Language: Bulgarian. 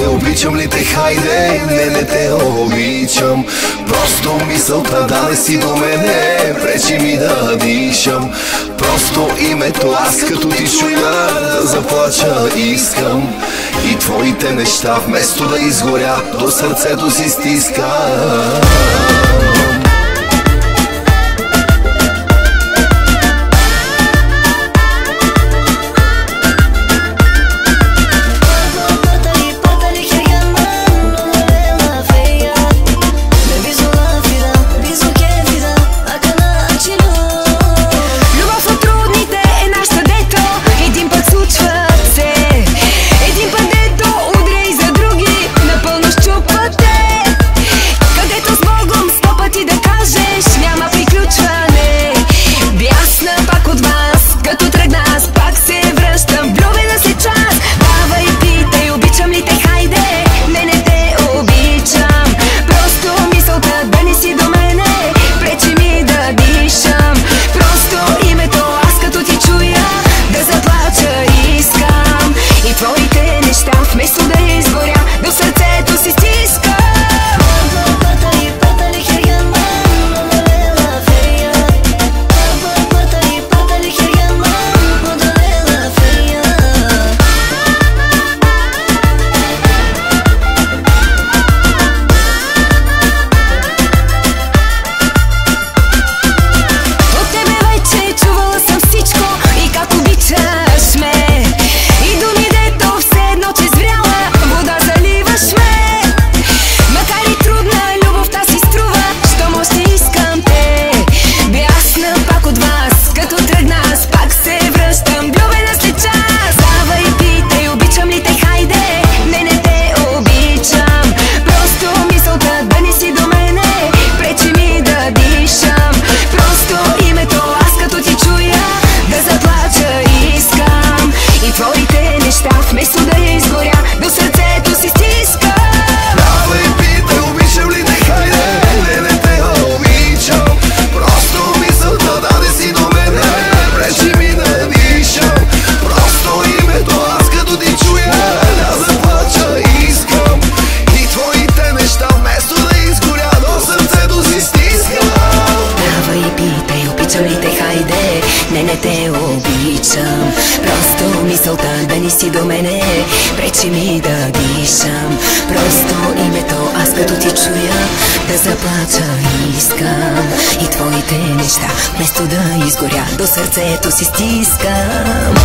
питай, обичам ли те, хайде, не те обичам. Просто мисълта да не си до мене пречи ми да дишам. Просто името аз като ти чуя да заплача искам. И твоите неща вместо да изгоря до сърцето си стискам. Не те обичам, просто мисълта да не си до мене пречи ми да дишам. Просто името аз като ти чуя да заплача искам. И твоите неща вместо да изгоря до сърцето си стискам.